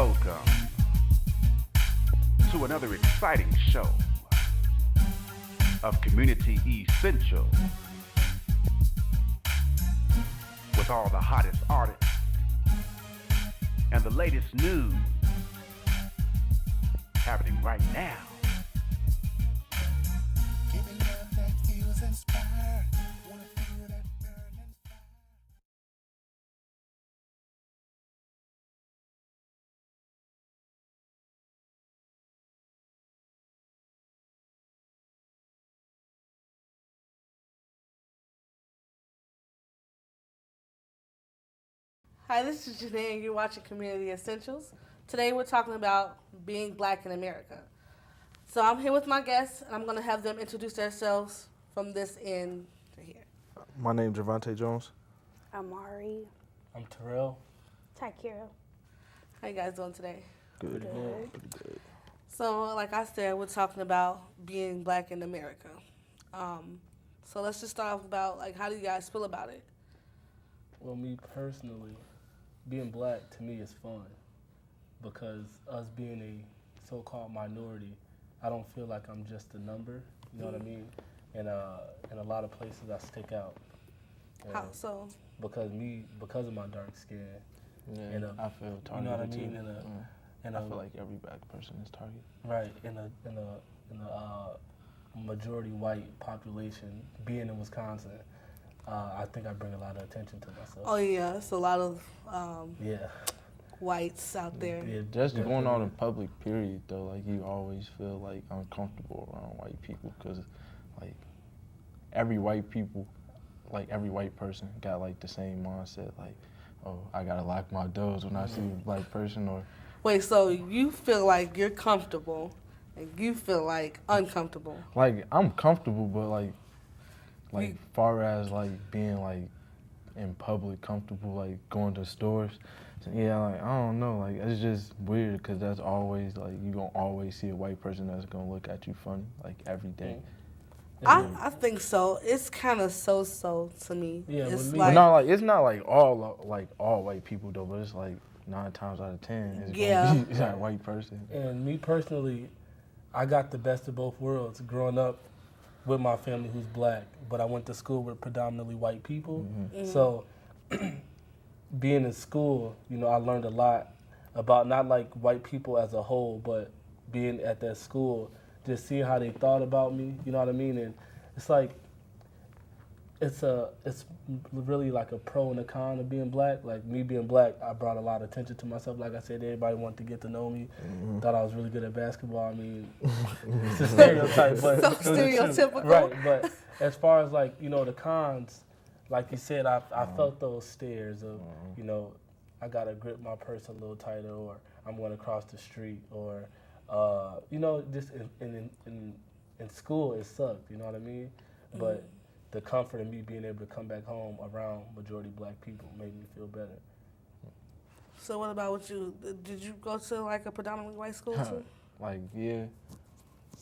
Welcome to another exciting show of Community Essentials with all the hottest artists and the latest news happening right now. Giving love that feels inspired. Wanna feel that burning fire. Hi, this is Janae, and you're watching Community Essentials. Today we're talking about being black in America. So I'm here with my guests, and I'm going to have them introduce themselves from this end to here. My name's Javante Jones. Amari, I'm Terrell. Takira. How you guys doing today? Good. Good. Pretty good. So, like I said, we're talking about being black in America. So let's just start off about, like, how do you guys feel about it? Well, me personally, being black to me is fun because us being a so-called minority, I don't feel like I'm just a number. You know what I mean? And in a lot of places, I stick out. And How so? because of my dark skin. Yeah, And, I feel targeted you know what I too. mean? And I feel like every black person is targeted. right in a majority white population, being in Wisconsin, I think I bring a lot of attention to myself. Oh, yeah, it's a lot of Yeah. whites out there. Yeah, Just going out definitely. in public, period, though, like, you always feel, like, uncomfortable around white people because, like, every white person got, like, the same mindset, like, oh, I gotta lock my doors when I see a black person, or Wait, so you feel like you're comfortable, and you feel like uncomfortable. like, I'm comfortable, but, like, You- far as, like, being, like, in public, comfortable, like, going to stores, yeah, like, I don't know, like, it's just weird, because that's always, like, you gonna always see a white person that's gonna look at you funny, like, every day. I think so. It's kind of so to me. Yeah, it's with me- But like, not, like, it's not, like, all white people, though, but it's, like, 9 times out of 10, it's Yeah. gonna be that white person. And me personally, I got the best of both worlds. Growing up with my family who's black, but I went to school with predominantly white people. So being in school, you know, I learned a lot about not like white people as a whole, but being at that school, just seeing how they thought about me, you know what I mean? And it's like, it's really like a pro and a con of being black. Like me being black, I brought a lot of attention to myself. Like I said, everybody wanted to get to know me. Thought I was really good at basketball. I mean, it's a stereotype, but So it was the truth. stereotypical. Right? But as far as like, you know, the cons, like you said, I felt those stares of, you know, I gotta grip my purse a little tighter, or I'm gonna cross the street, or you know, just in school it sucked. You know what I mean? But the comfort of me being able to come back home around majority black people made me feel better. So what about with you? Did you go to like a predominantly white school too? Like, yeah,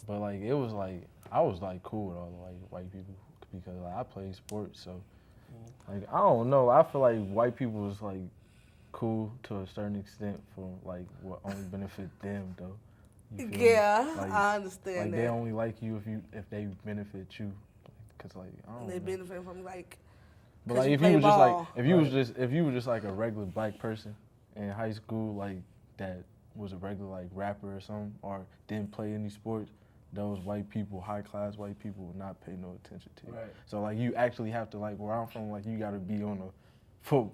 but, like, it was, like, I was, like, cool with all the, like, white people because, like, I played sports, so, like, I don't know, I feel like white people was, like, cool to a certain extent for, like, what only benefit them, though. You feel me? Yeah, Like- I understand Like, that. they only like you if they benefit you, cause, like, I don't They know. benefit from like. But 'cause like you if play you was just like ball. if you was just like a regular black person in high school, like, that was a regular, like, rapper or something, or didn't play any sports, those white people, high class white people, would not pay no attention to you. Right. So, like, you actually have to, like, where I'm from, like, you gotta be on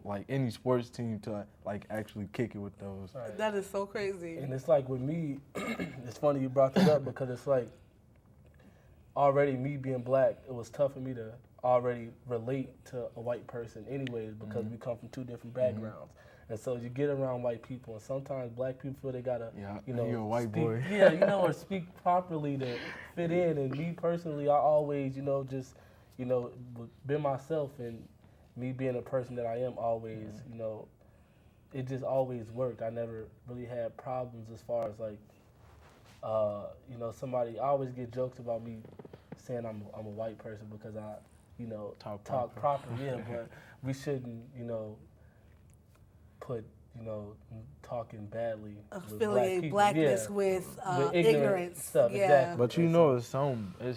like, any sports team to, like, actually kick it with those. Right. That is so crazy. And it's like with me, it's funny you brought that up because it's like already me being black, it was tough for me to already relate to a white person anyways because we come from two different backgrounds. And so you get around white people and sometimes black people feel they gotta, Yeah, you know, you're a white speak, boy. yeah, you know, or speak properly to fit in. And me personally, I always, you know, just, you know, been myself, and me being a person that I am always, you know, it just always worked. I never really had problems as far as like, you know, I always get jokes about me saying I'm a white person because I, you know, Talk talk proper, yeah, but we shouldn't, you know, put talking badly. with Affiliate people. blackness Yeah. with, With ignorance. stuff. Yeah. Exactly. But you know, it's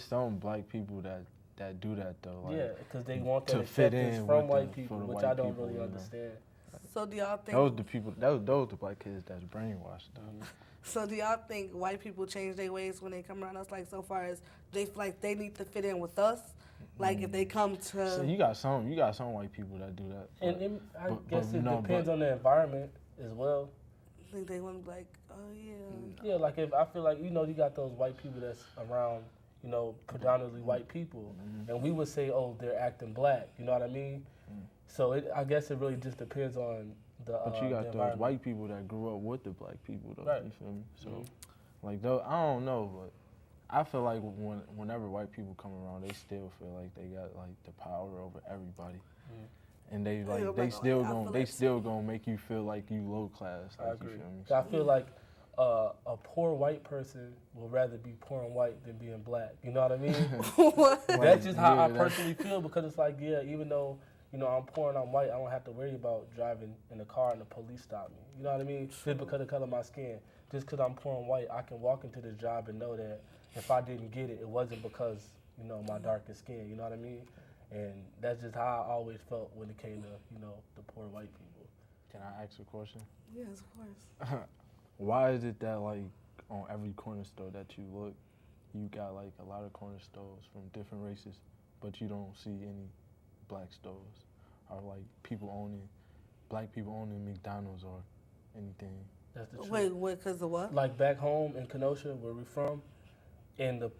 some black people that do that though. Like, Yeah, because they want that to fit acceptance in from with white the- people, for the which white I don't people, really you know. understand. So do y'all think? those the people. Those the black kids that's brainwashed though. So do y'all think white people change their ways when they come around us? Like so far as they feel like they need to fit in with us. Like if they come to. So you got some white people that do that. And I but- guess but it no, depends but- on the environment as well. I think they want to be like, oh yeah. Yeah, like if I feel like you got those white people that's around, predominantly white people, and we would say, oh, they're acting black. You know what I mean? So I guess it really just depends on the. But you the got those environment. white people that grew up with the black people, though. Right. You feel me? So, like, though, I don't know, but I feel like whenever white people come around, they still feel like they got like the power over everybody, and they Yeah, like but they still I gonna feel they like- still gonna make you feel like you low class. Like, I agree. You feel me? 'Cause I feel like a poor white person will rather be poor and white than being black. You know what I mean? That's just how I Yeah, personally feel, because it's like, yeah, even though I'm poor and I'm white, I don't have to worry about driving in a car and the police stop me. You know what I mean? Just because of the color of my skin. Just because I'm poor and white, I can walk into this job and know that if I didn't get it, it wasn't because my darker skin. You know what I mean? And that's just how I always felt when it came to the poor white people. Can I ask a question? Yes, of course. Why is it that like on every corner store that you look, you got like a lot of corner stores from different races, but you don't see any black stores or like black people owning McDonald's or anything? That's the truth. Wait, because of what? Like back home in Kenosha, where we're from, in the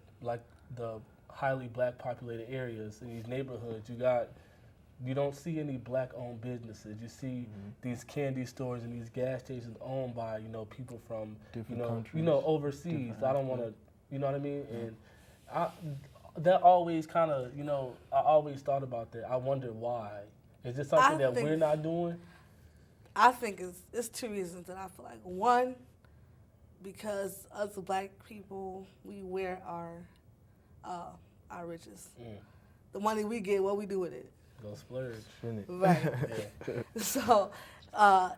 highly black populated areas, in these neighborhoods, you don't see any black owned businesses. You see these candy stores and these gas stations owned by people from Different countries. overseas. Different I don't want to, you know what I mean? And that always kind of I always thought about that. I wonder why. Is this something that we're not doing? I think it's two reasons that I feel like. One, because us black people, we wear our riches. The money we get, what we do with it. Go splurge. Spin it. Right. Yeah. So,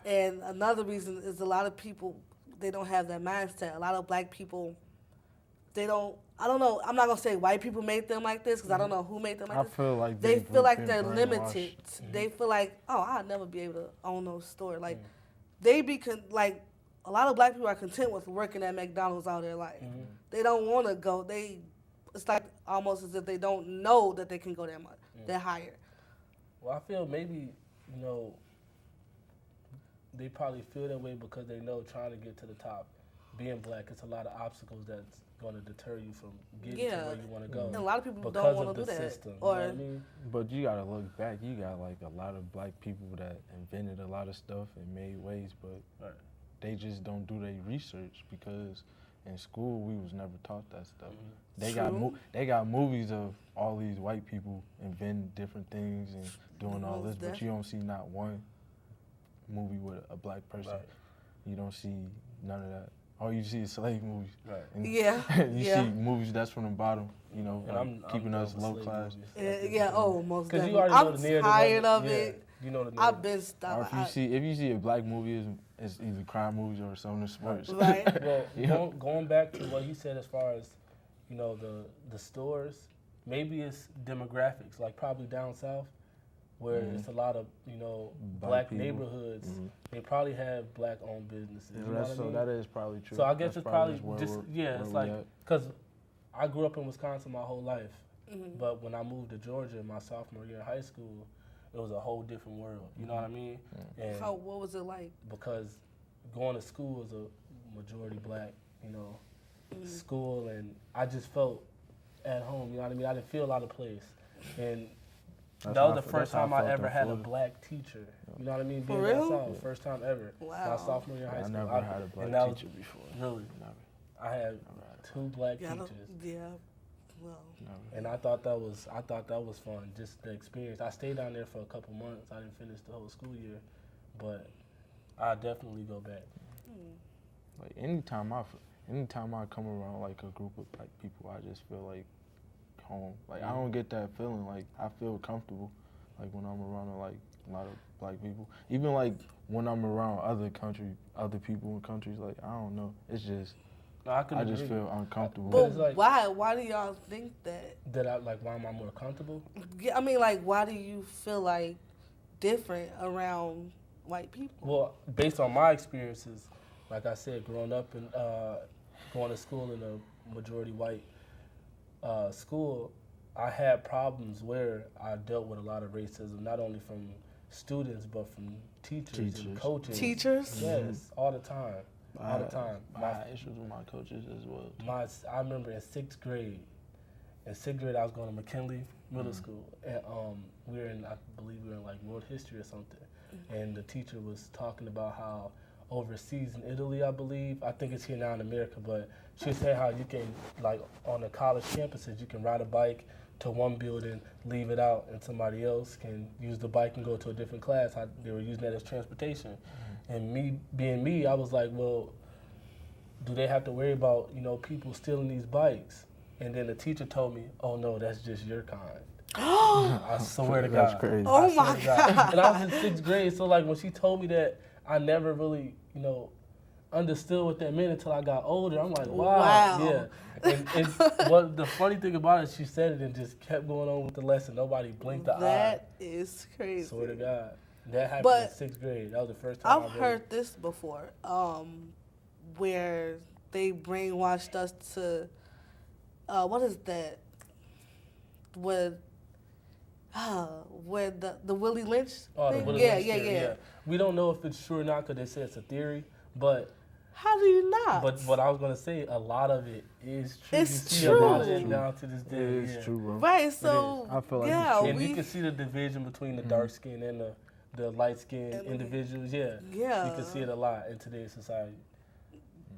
and another reason is a lot of people, they don't have that mindset. A lot of black people, I don't know, I'm not going to say white people made them like this, because I don't know who made them like I this. feel like They feel like been they're brainwashed. limited. They feel like, oh, I'll never be able to own no store. Like, like, a lot of black people are content with working at McDonald's all their life. They don't want to go. It's like almost as if they don't know that they can go that much. They're higher. Well, I feel maybe, they probably feel that way because they know trying to get to the top, being black, it's a lot of obstacles that's going to deter you from getting to where you want to go. And a lot of people because don't want of to the do that. system. Or, You know what I mean? But you gotta look back. You got like a lot of black people that invented a lot of stuff and made ways, but Right. they just don't do their research because in school we was never taught that stuff. They got movies of all these white people inventing different things and doing all this, but you don't see not one movie with a black person. Right. You don't see none of that. All you see is slave movies. Right. And Yeah, you yeah. see movies that's from the bottom. You know, And like keeping I'm us done low with class. slave movies. yeah, most Because definitely. you already know I'm the narrative. tired of yeah, it. You know the narrative. I've been Or stopped. if you see a black movie, it's either crime movies or something sports. Right. Well, Yeah. going back to what he said as far as, the stores, maybe it's demographics, like probably down south, where it's a lot of, black people. neighborhoods. They probably have black-owned businesses. Yeah, you know what I so mean? that is probably true. So I guess That's it's probably where just, we're- it's where like, we at. because I grew up in Wisconsin my whole life, but when I moved to Georgia my sophomore year in high school, it was a whole different world. You know what I mean? And What was it like? because going to school was a majority black, school, and I just felt at home. You know what I mean? I didn't feel out of place, and That's that how was the that's first how I time I felt ever in had a Florida. black teacher. You know what I mean? For Being real? down south, first time ever. Wow. My sophomore year in high I school. never had a black and that was- teacher before. Really, Never. I had two black Yeah, teachers. well, And I thought that was fun, just the experience. I stayed down there for a couple months. I didn't finish the whole school year, but I definitely go back. Like anytime I come around like a group of black people, I just feel like home. Like I don't get that feeling. Like I feel comfortable. Like when I'm around like a lot of black people. Even like when I'm around other people in countries, like I don't know, it's just No, I just feel uncomfortable. But it's like- why? Why do y'all think that? That I like. Why am I more comfortable? Yeah, I mean, like, why do you feel like different around white people? Well, based on my experiences, like I said, growing up and going to school in a majority white school, I had problems where I dealt with a lot of racism, not only from students but from teachers. and coaches. Teachers? Yes, all the time. All the time. I had issues with my coaches as well. I remember in sixth grade. In sixth grade, I was going to McKinley Middle School, and I believe we were in like world history or something, and the teacher was talking about how overseas in Italy, I believe, I think it's here now in America, but she said how you can, like on the college campuses, you can ride a bike to one building, leave it out, and somebody else can use the bike and go to a different class. How they were using that as transportation. And me being me, I was like, well, do they have to worry about, people stealing these bikes? And then the teacher told me, oh no, that's just your kind. I swear to God. That's crazy. Oh I swear my to God. And I was in sixth grade, so like when she told me that, I never really, understood what that meant until I got older. I'm like, wow. Yeah. And what the funny thing about it, she said it and just kept going on with the lesson. Nobody blinked the eye. That is crazy. Swear to God. That happened But in sixth grade. That was the first time I've I heard this before, where they brainwashed us to, what is that? Where the Willie Lynch Oh, the thing? Willie Yeah, Lynch yeah, theory, yeah. We don't know if it's true or not because they say it's a theory, but How do you not? what I was gonna say, a lot of it is true. It's you see a lot of true. it down to this It day. is yeah. true, bro. Right, so I feel like yeah, And we you can see the division between the dark skin and the light skinned And- individuals. Yeah. Yeah. You can see it a lot in today's society.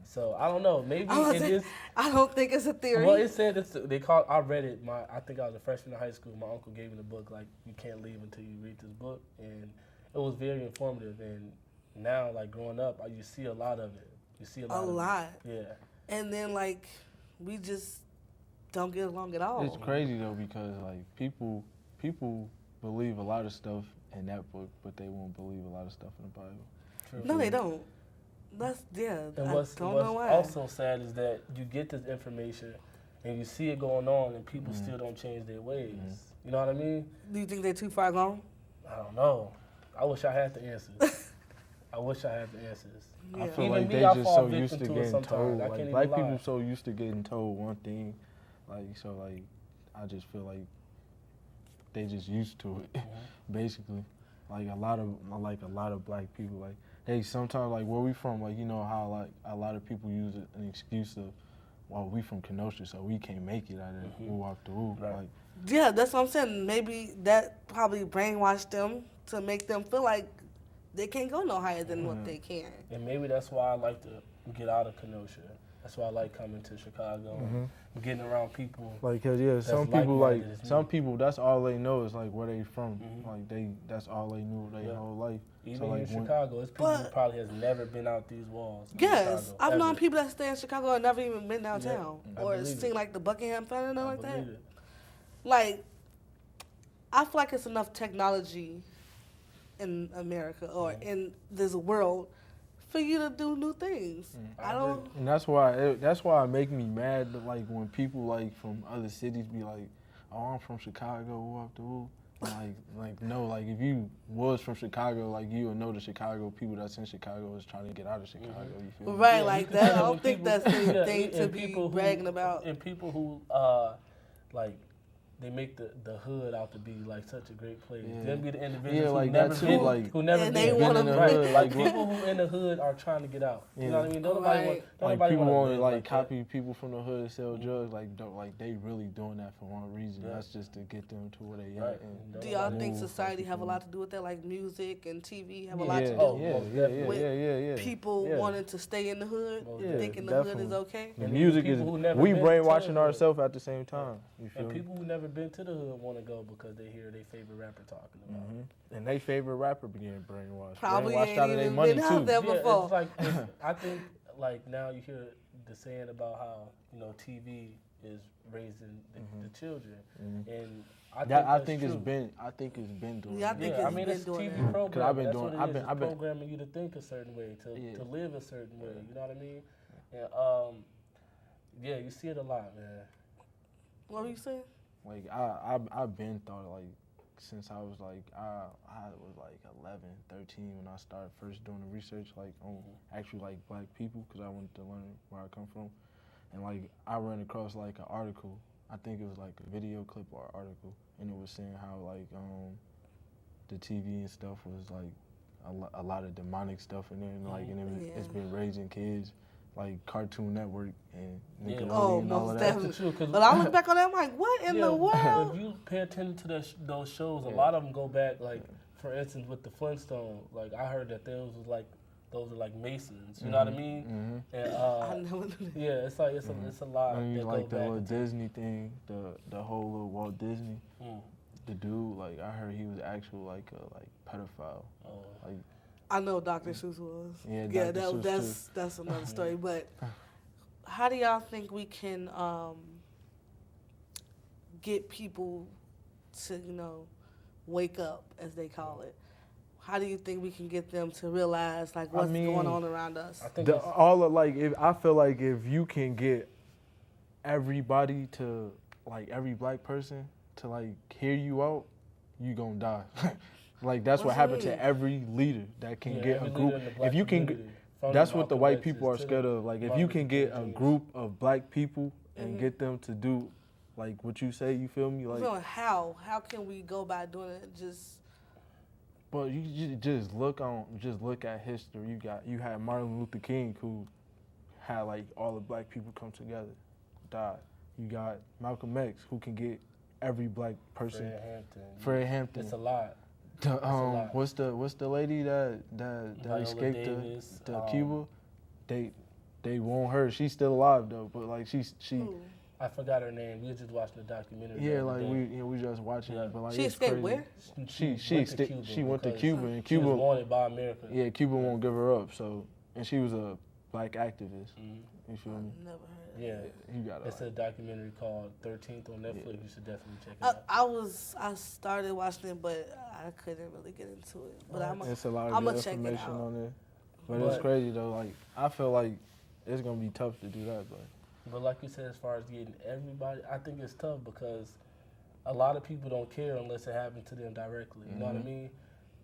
So I don't know. Maybe I was it like, is. I don't think it's a theory. Well, it said I read it. I think I was a freshman in high school. My uncle gave me the book. Like, you can't leave until you read this book, and it was very informative. And now, like growing up, you see a lot of it. You see a lot. a of it. lot. Yeah. And then like we just don't get along at all. It's crazy though because like people believe a lot of stuff in that book, but they won't believe a lot of stuff in the Bible. True. No, they don't. That's And I what's don't know why. also sad is that you get this information and you see it going on, and people still don't change their ways. You know what I mean? Do you think they're too far gone? I don't know. I wish I had the answers. I wish I had the answers. I Yeah. feel Even like me, they I just fall so victim used to to it getting sometimes. told. I Like can't black even people lie. so used to getting told one thing, like I just feel like they just used to it, basically. Like a lot of black people, like hey, sometimes like where we from, like how like a lot of people use an excuse of, well, we from Kenosha, so we can't make it out of woo off the woo. Right. Like Yeah, that's what I'm saying. Maybe that probably brainwashed them to make them feel like they can't go no higher than what they can. And maybe that's why I like to get out of Kenosha. That's why I like coming to Chicago and getting around people. Like, cause yeah, some That's people like-minded as me. some people that's all they know is like where they from. Like that's all they knew their Yeah. whole life. Even so like in when, Chicago, it's people who But- probably has never been out these walls. in Yes, Chicago, I've known ever. people that stay in Chicago and never even been downtown I or believe seen it. like the Buckingham Fountain or nothing I like that. believe it. Like, I feel like it's enough technology in America or in this world for you to do new things. I don't. and that's why it make me mad that, like when people like from other cities be like, oh, I'm from Chicago, woo off the woo. Like no, like if you was from Chicago, like you would know the Chicago people that's in Chicago is trying to get out of Chicago. You feel me? Right, Yeah, like you can that. I tell don't when think people- that's the Yeah, thing and to be people who- bragging about. And people who like they make the hood out to be like such a great place. Yeah. Them be the individuals Yeah, who like never that too, been, like- who never And been, they wanna in the be- hood. Like Like, people who in the hood are trying to get out. You know what I mean? Don't nobody want. Right. Don't Like nobody people wanna want to live like that. copy people from the hood and sell drugs. Like don't like they really doing that for one reason. Yeah. That's just to get them to where they Right. at. And Don't Do y'all nobody- think move, society like, have a people- lot to do with that? Like music and TV have a yeah, lot to do Oh, yeah, most yeah, definitely. yeah. people yeah. wanting to stay in the hood, Most Yeah, thinking the hood is definitely. okay. The And music even is people who never we been to the brainwashing hood. ourselves at the same time. You feel And me? people who never been to the hood want to go because they hear their favorite rapper talking about it. And they favorite rapper began brainwashed. Probably brainwashed ain't out of their even money been too. out there Yeah, before. it's like I think like now you hear the saying about how TV is raising the children, and I That think that's true. I think it's been doing. Yeah, I that. think Yeah, I it's mean been it's doing TV that. programming. 'Cause I've been That's doing- what it I've is. been- It's I've been- programming you to think a certain way, Yeah. to live a certain way. You know what I mean? And yeah, you see it a lot, man. What were you saying? Like I've been thought like since I was like I was like 11, 13 when I started first doing the research like on actually like black people because I wanted to learn where I come from, and like I ran across like an article. I think it was like a video clip or article, and it was saying how like the TV and stuff was like a lot of demonic stuff in there, and like it's Yeah. been raising kids. Like Cartoon Network and Yeah. Nickelodeon Oh, and all most of that. definitely. That's true. 'Cause But I look back on that, I'm like, what in the world? If you pay attention to those shows, a Yeah. lot of them go back. Like for instance, with the Flintstones, like I heard that those are like Masons. You know what I mean? And I never knew that. yeah, it's like it's a lot. I mean, that like go the back little into- Disney thing, the whole little Walt Disney, Mm. the dude, like I heard he was actual like a pedophile. Oh. Like I know Dr. Seuss was. Yeah, Yeah, Dr. Seuss, that's another story. But how do y'all think we can get people to, wake up, as they call it? How do you think we can get them to realize like what's mean, going on around us? I think the, it's- all of like if I feel like if you can get everybody to like every black person to like hear you out, you gonna die. Like that's what What you happened mean? to every leader that can Yeah, get every a leader group. in the black If you can, community, from that's what the Malcolm white X's people are to scared the of. Like if Martin you can Luther get King a Jr. group of black people and get them to do like what you say, you feel me? Like, How can we go by doing it? Just but you just look at history. You had Martin Luther King who had like all the black people come together, died. You got Malcolm X who can get every black person. Fred Hampton. Fred Hampton. It's a lot. The, a lot. what's the lady that Viola escaped Davis, to Cuba? They want her. She's still alive though, but like she ooh. I forgot her name. We were just watching the documentary. the yeah, other like day. we just watching Yeah. it, but like She it's escaped crazy. where? She went to because Cuba and She was Cuba wanted by America. yeah Cuba won't give her up. So and she was a black activist. You feel me? Never heard. Yeah. You got It's it. a documentary called 13th on Netflix. You should definitely check it out. I started watching it, but I couldn't really get into it. But It's a lot of I'ma good check it information out. on there. But it's But- crazy though. Like I feel like it's gonna be tough to do that, but. But like you said, as far as getting everybody, I think it's tough because a lot of people don't care unless it happens to them directly. You know what I mean?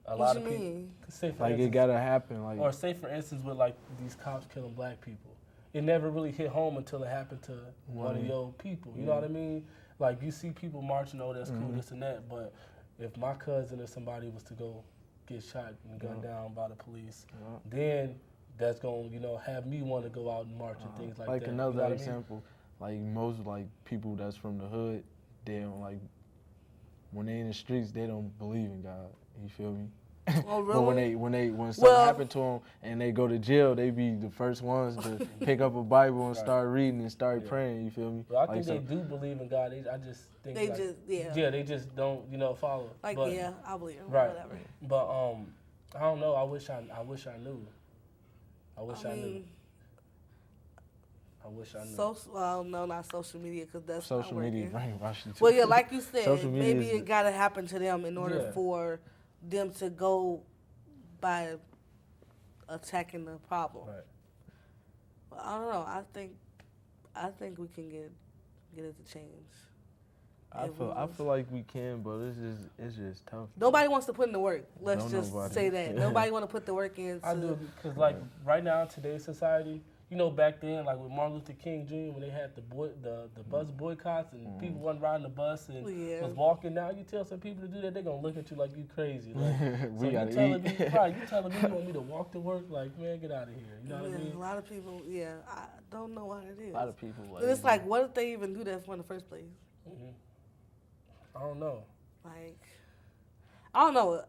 A What lot you of people. mean? Say for Like it instance, gotta happen. Like or say for instance with like these cops killing black people. It never really hit home until it happened to one of your people. You know what I mean? Like you see people marching, oh that's cool, this and that. But if my cousin or somebody was to go get shot and gunned down by the police, then that's gonna, have me want to go out and march and things like that. like You another know what I mean? example, like most like people that's from the hood, they don't like when they in the streets, they don't believe in God. You feel me? Oh, But really? when something Well- happened to them and they go to jail, they be the first ones to pick up a Bible and start reading and start praying. You feel me? Well, I Like, think they do believe in God. I just think They like, just yeah, they just don't follow. Like but, yeah, I believe him. right. Whatever. But I don't know. I wish I knew. I wish I knew. mean, I wish I knew. well, no, not social media, because that's social not media working. brainwash you too. Well, yeah, like you said, Social media maybe is it gotta happen to them in order Yeah. for them to go by attacking the problem. Right. But I don't know. I think we can get it to change. I feel like we can, but it's just tough. Nobody wants to put in the work. Let's No, just nobody. say that. Nobody want to put the work in. I do because like right now in today's society, back then like with Martin Luther King Jr. when they had the bus boycotts and people wasn't riding the bus and Yeah. was walking. Now you tell some people to do that, they're gonna look at you like you crazy. Like, We so gotta you telling eat. me, right? You telling me you want me to walk to work? Like, man, get out of here. You know what I Yeah, mean? a lot of people. Yeah, I don't know what it is. A lot of people. But it's like, what if they even do that for in the first place? I don't know. Like, I don't know.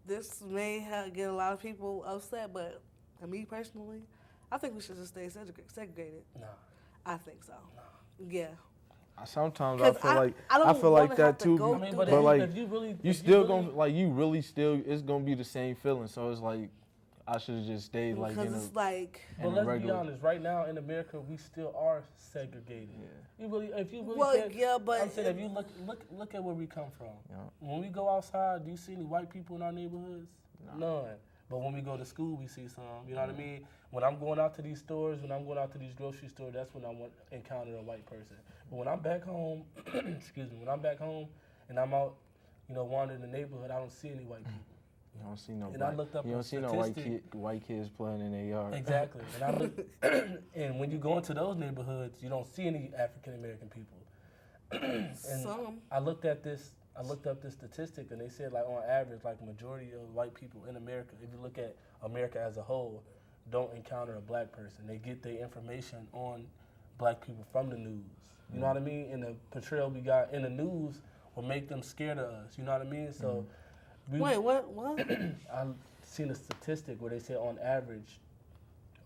This may get a lot of people upset, but me personally, I think we should just stay segregated. Nah. I think so. Yeah. Sometimes I 'Cause feel like I don't feel like wanna that have to too. go I mean, through but that. if like if you really, you if still really, gonna like you really still it's gonna be the same feeling. So it's like I should have just stayed like because in it's a. like, But And let's regular- be honest. Right now in America, we still are segregated. Yeah. If you really well, can't, yeah, but I'm saying if you look at where we come from. Yeah. When we go outside, do you see any white people in our neighborhoods? None. But when we go to school, we see some. You know what I mean? When I'm going out to these stores, when I'm going out to these grocery stores, that's when I want encounter a white person. But when I'm back home, excuse me, when I'm back home and I'm out, wandering the neighborhood, I don't see any white people. You don't see no. And I black- looked up You a don't see no statistic. white kids playing in their yard. Exactly. And I look, and when you go into those neighborhoods, you don't see any African American people. And some. I looked up this statistic, and they said like on average, like majority of white people in America, if you look at America as a whole, don't encounter a black person. They get their information on black people from the news. You know what I mean? And the portrayal we got in the news will make them scared of us. You know what I mean? So, Wait, what? I seen a statistic where they said on average,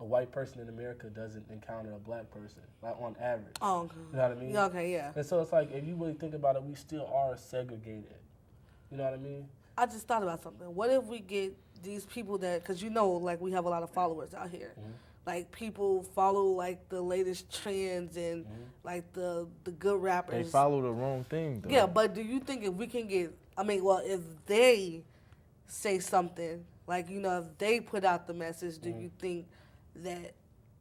a white person in America doesn't encounter a black person, like on average. Oh, okay. You know what I mean? Yeah, okay, yeah. And so it's like, if you really think about it, we still are segregated. You know what I mean? I just thought about something. What if we get these people that, because like we have a lot of followers out here. Like people follow like the latest trends and like the good rappers. They follow the wrong thing though. Yeah, but do you think if we can get, if they say something, like, if they put out the message, do you think that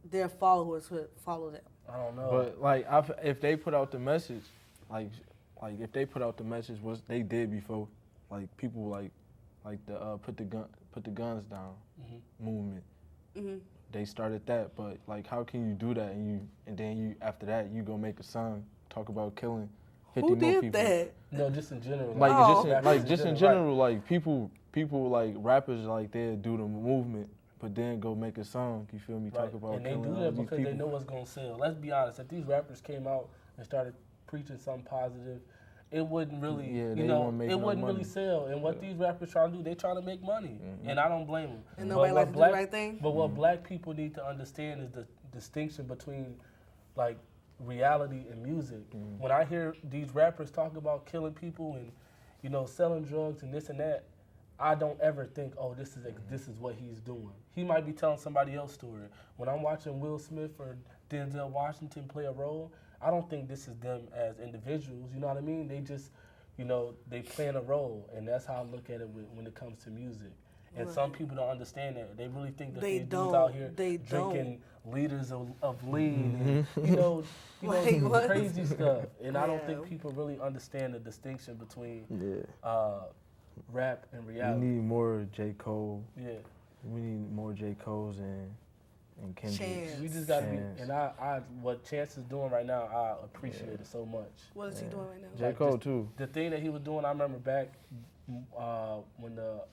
their followers would follow them? I don't know. But like, if they put out the message, like if they put out the message what they did before, like people like the put the guns down movement. They started that, but like, how can you do that and then you after that you go make a song talk about killing 50 Who more did people? that? No, just in general. Like Oh. just in general, like people like rappers like they do the movement, but then go make a song. You feel me? Right. Talk about And they killing do all that these because people. they know what's going to sell. Let's be honest. If these rappers came out and started preaching something positive, it wouldn't really, Yeah, they won't make it no wouldn't money. really sell. And what these rappers trying to do, they trying to make money. And I don't blame them. And nobody likes to do the right thing? But what black people need to understand is the distinction between, like, reality and music. When I hear these rappers talk about killing people and, selling drugs and this and that, I don't ever think, oh, this is what he's doing. He might be telling somebody else's story. When I'm watching Will Smith or Denzel Washington play a role, I don't think this is them as individuals. You know what I mean? They just, they playing a role, and that's how I look at it when it comes to music. And some people don't understand that. They really think that They these dudes don't. out here They drinking liters of lean and Like, what? crazy stuff. And I don't Yeah. think people really understand the distinction between Yeah. rap and We reality. need more J. Cole. Yeah. We need more J. Cole's and Kendrick. Chance. We just gotta be, Chance. and I what Chance is doing right now, I appreciate it so much. What is he doing right now? J. Like, Cole just too. The thing that he was doing, I remember back when the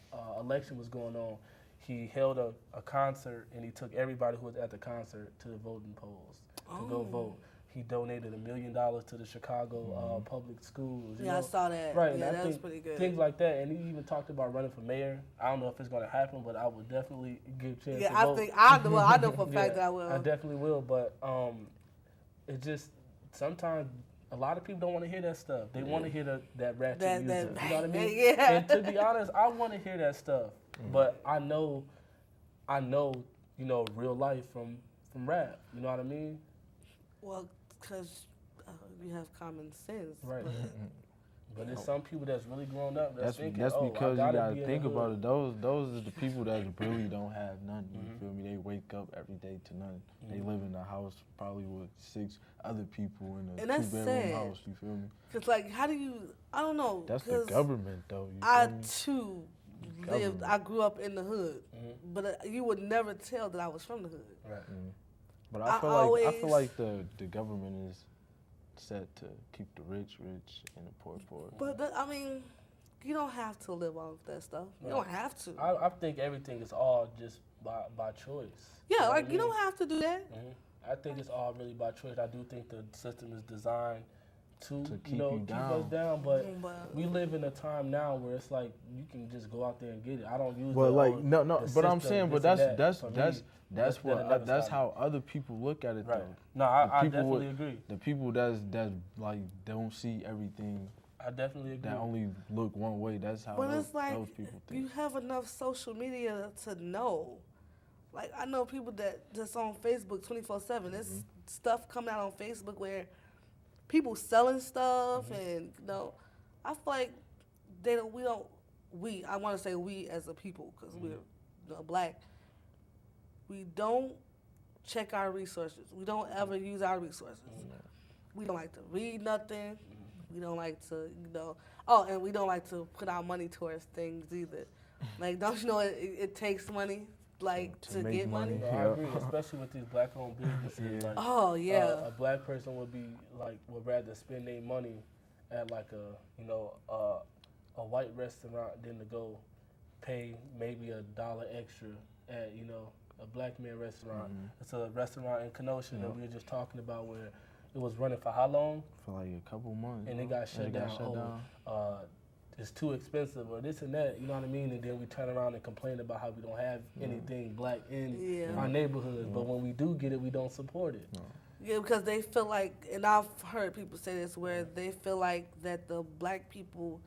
election was going on, he held a concert and he took everybody who was at the concert to the voting polls to go vote. He donated $1 million to the Chicago public schools. you Yeah, I know? saw that. Right, and Yeah, I that was think pretty good. things like that. And he even talked about running for mayor. I don't know if it's going to happen, but I would definitely give Chance Yeah, a I vote. think I know for a fact Yeah, that I will. I definitely will, but it just sometimes a lot of people don't want to hear that stuff. They want to hear that ratchet That- music. that- You know what I mean? yeah. And to be honest, I want to hear that stuff, but I know, real life from rap. You know what I mean? Well, because you have common sense. Right. but- But there's some people that's really grown up that's thinking, That's oh, because I you gotta gotta be in think the about hood. it. Those are the people that really don't have nothing. You feel me? They wake up every day to nothing. They live in a house probably with 6 other people in a And that's 2-bedroom sad. house. You feel me? Cause like, how do you? I don't know. That's the 'cause government though. You I feel me? too lived. Government. I grew up in the hood, but you would never tell that I was from the hood. Right. But I I feel always- like the government is set to keep the rich rich and the poor poor. But I mean, you don't have to live off that stuff. You don't have to. I think everything is all just by choice. Yeah, know what like I you mean? don't have to do that. I think it's all really by choice. I do think the system is designed to keep you keep us down. down, but But- we live in a time now where it's like you can just go out there and get it. I don't use Well, the, like oh, no, the but I'm system, saying, but this and that. that's For me, that's that'll what never that's stop how other people look at it Right. though. No, The I people definitely with- agree. The people that's like don't see everything, I definitely agree. that only look one way. That's how But those it's like people you think. have enough social media to know. like I know people that's on Facebook 24/7. There's stuff coming out on Facebook where people selling stuff, and I feel like I want to say we as a people, because we're black. We don't check our resources. We don't ever use our resources. We don't like to read nothing. We don't like to, and we don't like to put our money towards things either. Like, don't you know it takes money, like, to make get money? No, I agree, especially with these black-owned businesses. Yeah. Like, Oh, yeah. a black person would rather spend their money at like a white restaurant than to go pay maybe $1 extra at a black man restaurant. It's a restaurant in Kenosha that we were just talking about where it was running for how long? For like a couple months. And it got shut down. It's too expensive or this and that, you know what I mean? And then we turn around and complain about how we don't have anything black in our neighborhoods. But when we do get it, we don't support it. Yeah, because they feel like, and I've heard people say this, where they feel like that the black people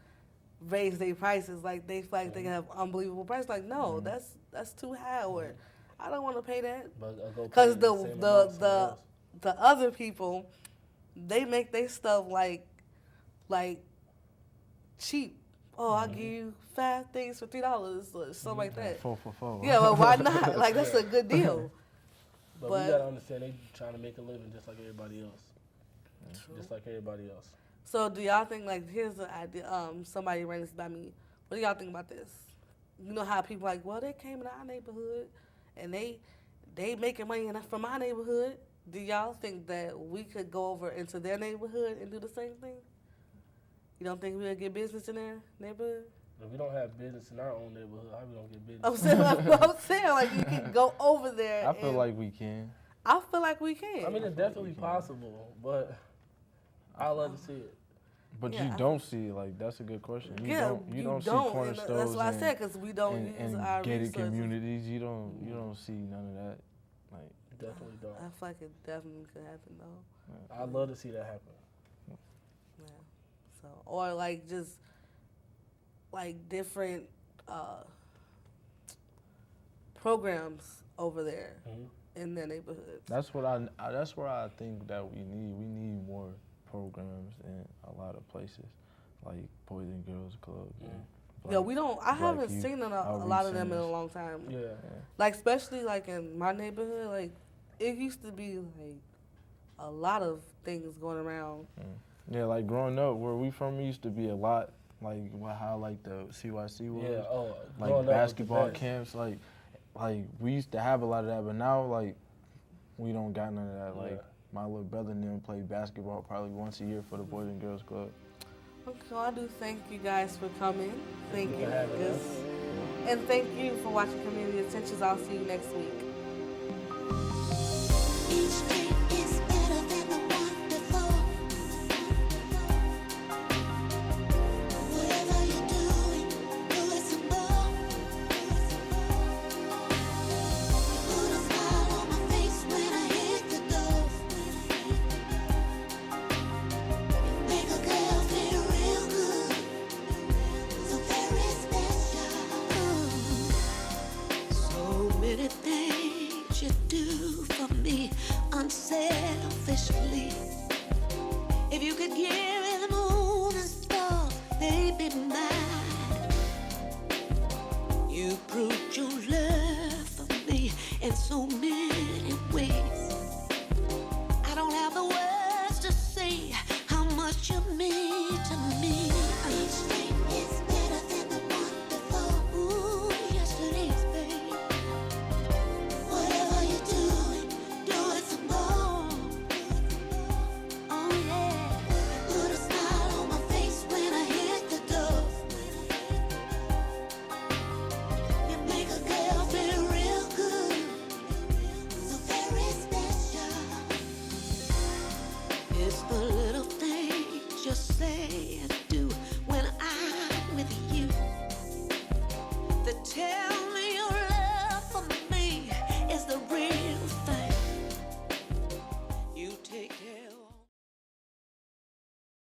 raise their prices, like they feel like they have unbelievable prices. Like, no, that's too high, or I don't want to pay that. Because the other people, they make their stuff like cheap. Oh, I'll give you 5 things for $3 or something like that. 4 for 4. Yeah, well, why not? Like, that's a good deal. But we gotta understand they trying to make a living just like everybody else. Just like everybody else. So do y'all think, like, here's the idea, somebody ran this by me. What do y'all think about this? You know how people like, well, they came in our neighborhood and they making money from our neighborhood. Do y'all think that we could go over into their neighborhood and do the same thing? You don't think we'll get business in their neighborhood? If we don't have business in our own neighborhood, how we gonna get business? I'm saying, like, you can go over there. I feel like we can. I feel like we can. I mean, it's definitely possible, but I love to see it. But Yeah, you don't see it, like, that's a good question. You don't see and corner stores. that's what I said, because we don't use our gated resources. communities. You don't see none of that. Like, Definitely don't. I feel like it definitely could happen, though. I'd love to see that happen. Yeah. So, or like just like different programs over there in their neighborhoods. that's what I think that we need. We need more programs in a lot of places, like Boys and Girls Club. Yeah, we don't. I haven't youth seen a lot of them in a long time. Yeah. Like, especially like in my neighborhood, like it used to be like a lot of things going around. Yeah, like growing up where we from, it used to be a lot like how like the CYC was. Yeah. Oh, Like basketball camps, like we used to have a lot of that, but now like we don't got none of that. Like my little brother and them play basketball probably once a year for the Boys and Girls Club. Okay, I do thank you guys for coming. Thank you. for having Yes. us. And thank you for watching Community Essentials. I'll see you next week. Each day is better than the one before. Whatever you're doing, do it some more. Put a smile on my face when I hit the door. Make a girl feel real good, so very special. So many things you do for me unselfishly. If you could give me the moon and stars, they'd be mine. You proved your love for me in so many ways. I don't have the words to say how much you mean to me. Each day is better than the one before. Ooh, yesterday's babe. Whatever you're doing, do it some more. Oh yeah. Put a smile on my face when I hit the door. You make a girl feel real good, so very special. It's the little things you say